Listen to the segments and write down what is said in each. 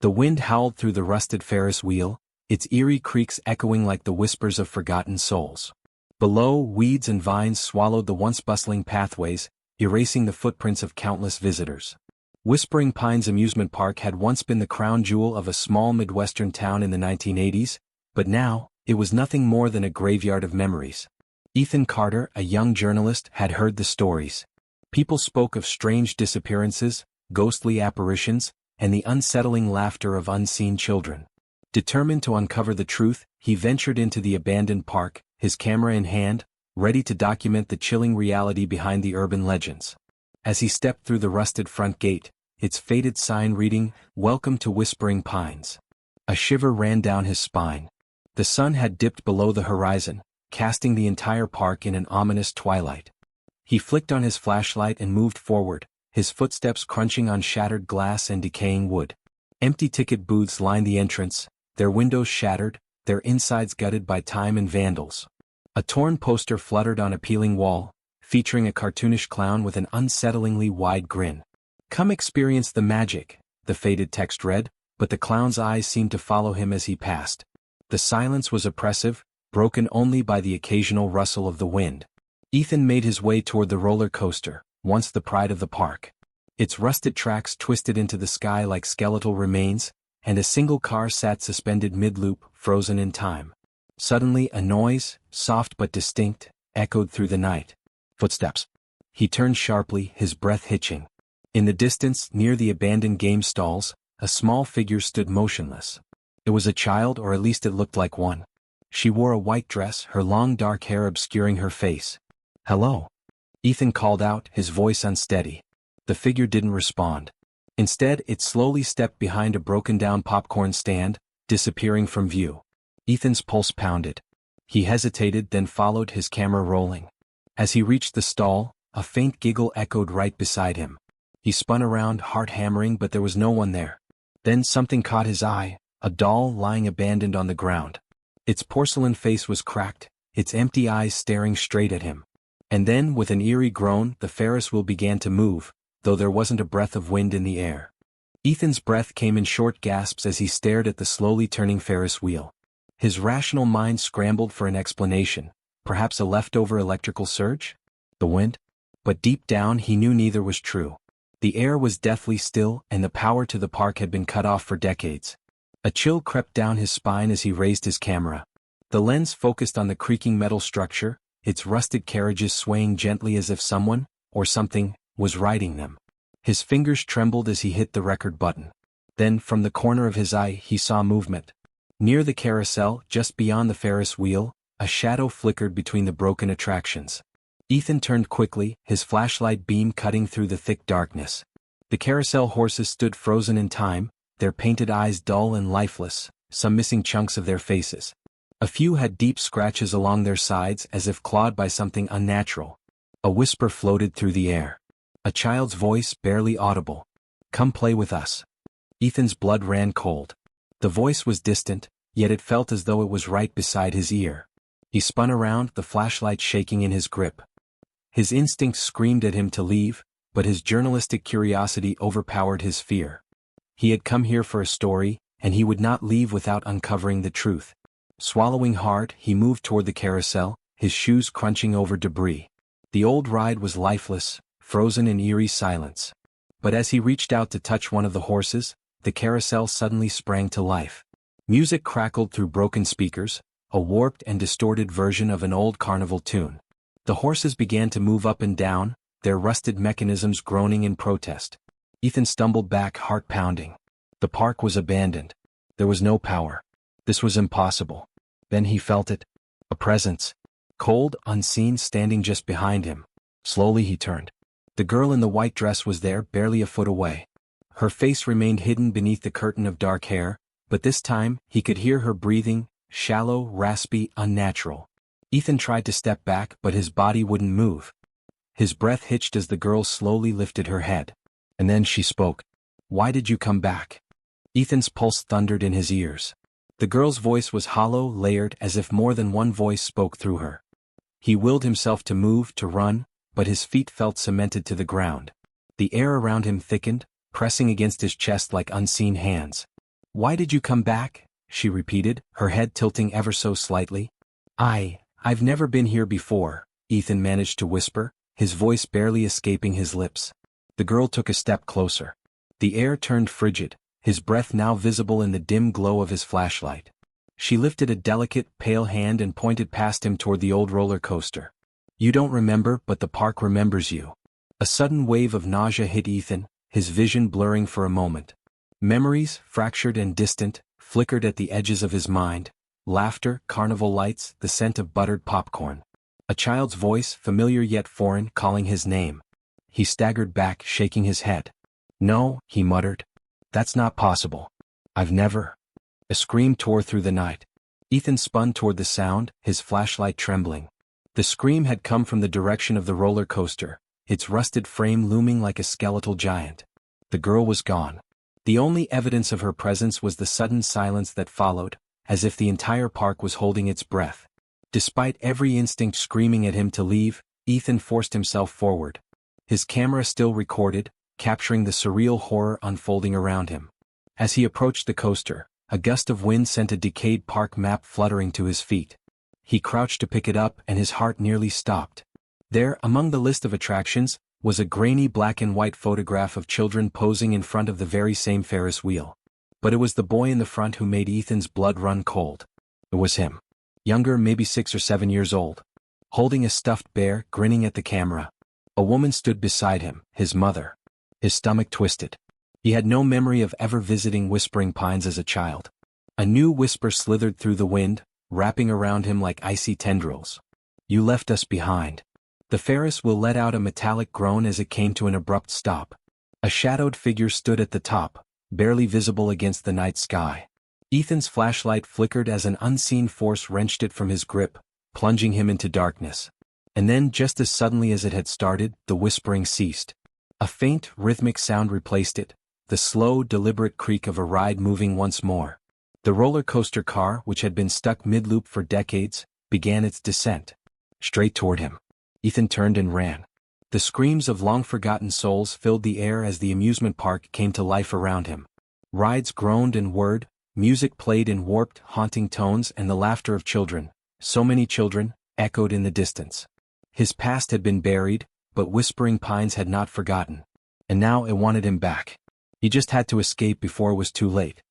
The wind howled through the rusted Ferris wheel, its eerie creaks echoing like the whispers of forgotten souls. Below, weeds and vines swallowed the once bustling pathways, erasing the footprints of countless visitors. Whispering Pines Amusement Park had once been the crown jewel of a small Midwestern town in the 1980s, but now, it was nothing more than a graveyard of memories. Ethan Carter, a young journalist, had heard the stories. People spoke of strange disappearances, ghostly apparitions, and the unsettling laughter of unseen children. Determined to uncover the truth, he ventured into the abandoned park, his camera in hand, ready to document the chilling reality behind the urban legends. As he stepped through the rusted front gate, its faded sign reading, "Welcome to Whispering Pines," a shiver ran down his spine. The sun had dipped below the horizon, casting the entire park in an ominous twilight. He flicked on his flashlight and moved forward, his footsteps crunching on shattered glass and decaying wood. Empty ticket booths lined the entrance, their windows shattered, their insides gutted by time and vandals. A torn poster fluttered on a peeling wall, featuring a cartoonish clown with an unsettlingly wide grin. "Come experience the magic," the faded text read, but the clown's eyes seemed to follow him as he passed. The silence was oppressive, broken only by the occasional rustle of the wind. Ethan made his way toward the roller coaster, once the pride of the park. Its rusted tracks twisted into the sky like skeletal remains, and a single car sat suspended mid-loop, frozen in time. Suddenly a noise, soft but distinct, echoed through the night. Footsteps. He turned sharply, his breath hitching. In the distance, near the abandoned game stalls, a small figure stood motionless. It was a child, or at least it looked like one. She wore a white dress, her long dark hair obscuring her face. "Hello?" Ethan called out, his voice unsteady. The figure didn't respond. Instead, it slowly stepped behind a broken-down popcorn stand, disappearing from view. Ethan's pulse pounded. He hesitated, then followed, his camera rolling. As he reached the stall, a faint giggle echoed right beside him. He spun around, heart hammering, but there was no one there. Then something caught his eye, a doll lying abandoned on the ground. Its porcelain face was cracked, its empty eyes staring straight at him. And then, with an eerie groan, the Ferris wheel began to move, though there wasn't a breath of wind in the air. Ethan's breath came in short gasps as he stared at the slowly turning Ferris wheel. His rational mind scrambled for an explanation, perhaps a leftover electrical surge? The wind? But deep down he knew neither was true. The air was deathly still, and the power to the park had been cut off for decades. A chill crept down his spine as he raised his camera. The lens focused on the creaking metal structure, its rusted carriages swaying gently as if someone, or something, was riding them. His fingers trembled as he hit the record button. Then, from the corner of his eye, he saw movement. Near the carousel, just beyond the Ferris wheel, a shadow flickered between the broken attractions. Ethan turned quickly, his flashlight beam cutting through the thick darkness. The carousel horses stood frozen in time, their painted eyes dull and lifeless, some missing chunks of their faces. A few had deep scratches along their sides as if clawed by something unnatural. A whisper floated through the air. A child's voice, barely audible. "Come play with us." Ethan's blood ran cold. The voice was distant, yet it felt as though it was right beside his ear. He spun around, the flashlight shaking in his grip. His instincts screamed at him to leave, but his journalistic curiosity overpowered his fear. He had come here for a story, and he would not leave without uncovering the truth. Swallowing hard, he moved toward the carousel, his shoes crunching over debris. The old ride was lifeless, frozen in eerie silence. But as he reached out to touch one of the horses, the carousel suddenly sprang to life. Music crackled through broken speakers, a warped and distorted version of an old carnival tune. The horses began to move up and down, their rusted mechanisms groaning in protest. Ethan stumbled back, heart pounding. The park was abandoned. There was no power. This was impossible. Then he felt it. A presence. Cold, unseen, standing just behind him. Slowly he turned. The girl in the white dress was there, barely a foot away. Her face remained hidden beneath the curtain of dark hair, but this time, he could hear her breathing, shallow, raspy, unnatural. Ethan tried to step back, but his body wouldn't move. His breath hitched as the girl slowly lifted her head. And then she spoke. "Why did you come back?" Ethan's pulse thundered in his ears. The girl's voice was hollow, layered, as if more than one voice spoke through her. He willed himself to move, to run, but his feet felt cemented to the ground. The air around him thickened, pressing against his chest like unseen hands. Why did you come back? She repeated, her head tilting ever so slightly. I've never been here before, Ethan managed to whisper, his voice barely escaping his lips. The girl took a step closer. The air turned frigid, his breath now visible in the dim glow of his flashlight. She lifted a delicate, pale hand and pointed past him toward the old roller coaster. You don't remember, but the park remembers you. A sudden wave of nausea hit Ethan, his vision blurring for a moment. Memories, fractured and distant, flickered at the edges of his mind. Laughter, carnival lights, the scent of buttered popcorn. A child's voice, familiar yet foreign, calling his name. He staggered back, shaking his head. No, he muttered. That's not possible. I've never. A scream tore through the night. Ethan spun toward the sound, his flashlight trembling. The scream had come from the direction of the roller coaster, its rusted frame looming like a skeletal giant. The girl was gone. The only evidence of her presence was the sudden silence that followed, as if the entire park was holding its breath. Despite every instinct screaming at him to leave, Ethan forced himself forward. His camera still recorded, capturing the surreal horror unfolding around him. As he approached the coaster, a gust of wind sent a decayed park map fluttering to his feet. He crouched to pick it up and his heart nearly stopped. There, among the list of attractions, was a grainy black and white photograph of children posing in front of the very same Ferris wheel. But it was the boy in the front who made Ethan's blood run cold. It was him. Younger, maybe 6 or 7 years old. Holding a stuffed bear, grinning at the camera. A woman stood beside him, his mother. His stomach twisted. He had no memory of ever visiting Whispering Pines as a child. A new whisper slithered through the wind, wrapping around him like icy tendrils. You left us behind. The Ferris wheel let out a metallic groan as it came to an abrupt stop. A shadowed figure stood at the top, barely visible against the night sky. Ethan's flashlight flickered as an unseen force wrenched it from his grip, plunging him into darkness. And then, just as suddenly as it had started, the whispering ceased. A faint, rhythmic sound replaced it, the slow, deliberate creak of a ride moving once more. The roller coaster car, which had been stuck mid-loop for decades, began its descent. Straight toward him. Ethan turned and ran. The screams of long-forgotten souls filled the air as the amusement park came to life around him. Rides groaned and whirred, music played in warped, haunting tones, and the laughter of children, so many children, echoed in the distance. His past had been buried, but Whispering Pines had not forgotten. And now it wanted him back. He just had to escape before it was too late.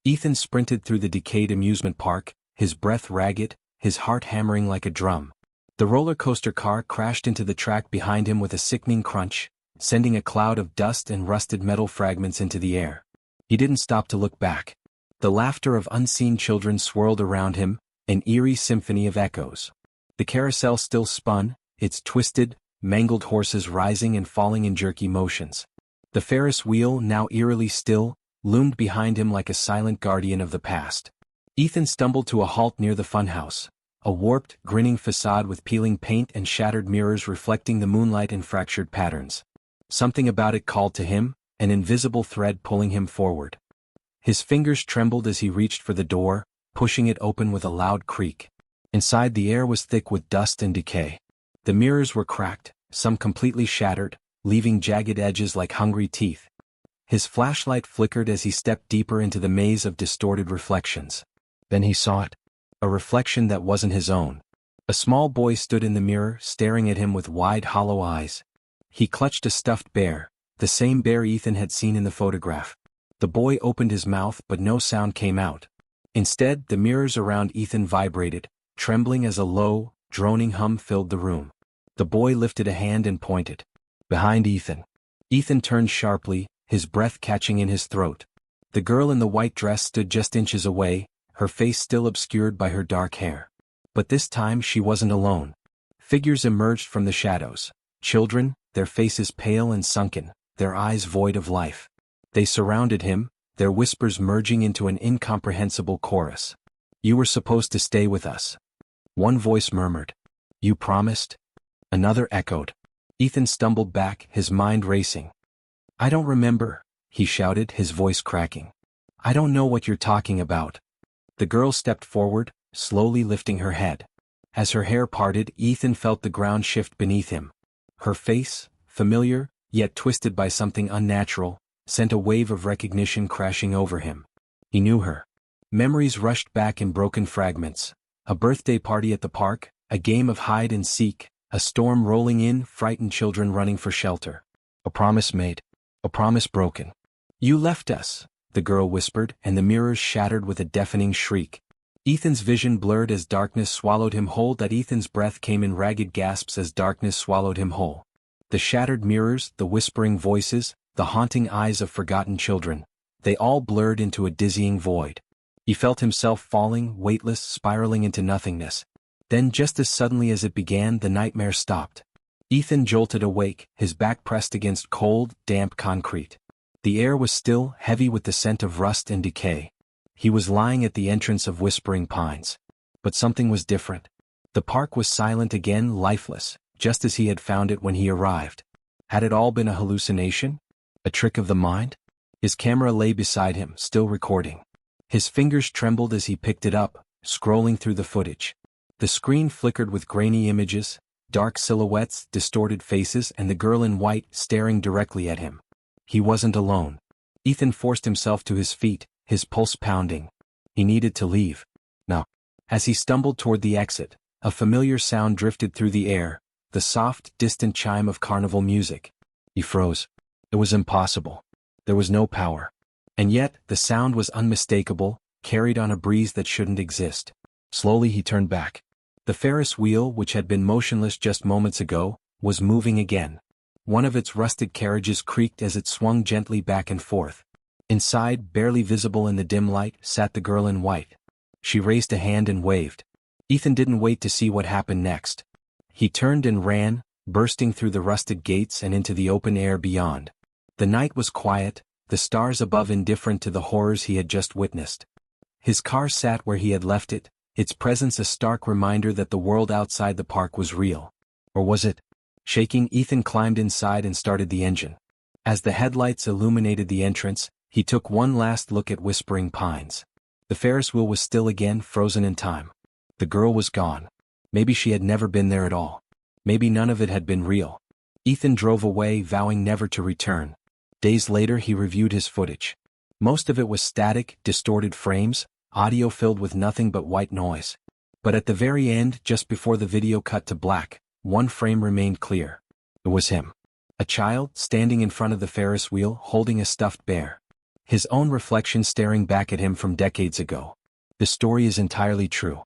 Ethan sprinted through the decayed amusement park, his breath ragged, his heart hammering like a drum. The roller coaster car crashed into the track behind him with a sickening crunch, sending a cloud of dust and rusted metal fragments into the air. He didn't stop to look back. The laughter of unseen children swirled around him, an eerie symphony of echoes. The carousel still spun, its twisted, mangled horses rising and falling in jerky motions. The Ferris wheel, now eerily still, loomed behind him like a silent guardian of the past. Ethan stumbled to a halt near the funhouse. A warped, grinning facade with peeling paint and shattered mirrors reflecting the moonlight in fractured patterns. Something about it called to him, an invisible thread pulling him forward. His fingers trembled as he reached for the door, pushing it open with a loud creak. Inside, the air was thick with dust and decay. The mirrors were cracked, some completely shattered, leaving jagged edges like hungry teeth. His flashlight flickered as he stepped deeper into the maze of distorted reflections. Then he saw it. A reflection that wasn't his own. A small boy stood in the mirror, staring at him with wide, hollow eyes. He clutched a stuffed bear, the same bear Ethan had seen in the photograph. The boy opened his mouth, but no sound came out. Instead, the mirrors around Ethan vibrated, trembling as a low, droning hum filled the room. The boy lifted a hand and pointed. Behind Ethan. Ethan turned sharply, his breath catching in his throat. The girl in the white dress stood just inches away, her face still obscured by her dark hair. But this time she wasn't alone. Figures emerged from the shadows. Children, their faces pale and sunken, their eyes void of life. They surrounded him, their whispers merging into an incomprehensible chorus. You were supposed to stay with us. One voice murmured. You promised? Another echoed. Ethan stumbled back, his mind racing. I don't remember, he shouted, his voice cracking. I don't know what you're talking about. The girl stepped forward, slowly lifting her head. As her hair parted, Ethan felt the ground shift beneath him. Her face, familiar, yet twisted by something unnatural, sent a wave of recognition crashing over him. He knew her. Memories rushed back in broken fragments. A birthday party at the park, a game of hide and seek, a storm rolling in, frightened children running for shelter. A promise made. A promise broken. "You left us," the girl whispered, and the mirrors shattered with a deafening shriek. Ethan's vision blurred as darkness swallowed him whole. Ethan's breath came in ragged gasps as darkness swallowed him whole. The shattered mirrors, the whispering voices, the haunting eyes of forgotten children, they all blurred into a dizzying void. He felt himself falling, weightless, spiraling into nothingness. Then just as suddenly as it began, the nightmare stopped. Ethan jolted awake, his back pressed against cold, damp concrete. The air was still, heavy with the scent of rust and decay. He was lying at the entrance of Whispering Pines. But something was different. The park was silent again, lifeless, just as he had found it when he arrived. Had it all been a hallucination? A trick of the mind? His camera lay beside him, still recording. His fingers trembled as he picked it up, scrolling through the footage. The screen flickered with grainy images, dark silhouettes, distorted faces, and the girl in white staring directly at him. He wasn't alone. Ethan forced himself to his feet, his pulse pounding. He needed to leave. Now. As he stumbled toward the exit, a familiar sound drifted through the air, the soft, distant chime of carnival music. He froze. It was impossible. There was no power. And yet, the sound was unmistakable, carried on a breeze that shouldn't exist. Slowly he turned back. The Ferris wheel, which had been motionless just moments ago, was moving again. One of its rusted carriages creaked as it swung gently back and forth. Inside, barely visible in the dim light, sat the girl in white. She raised a hand and waved. Ethan didn't wait to see what happened next. He turned and ran, bursting through the rusted gates and into the open air beyond. The night was quiet, the stars above indifferent to the horrors he had just witnessed. His car sat where he had left it, its presence a stark reminder that the world outside the park was real. Or was it? Shaking, Ethan climbed inside and started the engine. As the headlights illuminated the entrance, he took one last look at Whispering Pines. The Ferris wheel was still again, frozen in time. The girl was gone. Maybe she had never been there at all. Maybe none of it had been real. Ethan drove away, vowing never to return. Days later he reviewed his footage. Most of it was static, distorted frames, audio filled with nothing but white noise. But at the very end, just before the video cut to black, one frame remained clear. It was him. A child, standing in front of the Ferris wheel, holding a stuffed bear. His own reflection staring back at him from decades ago. The story is entirely true.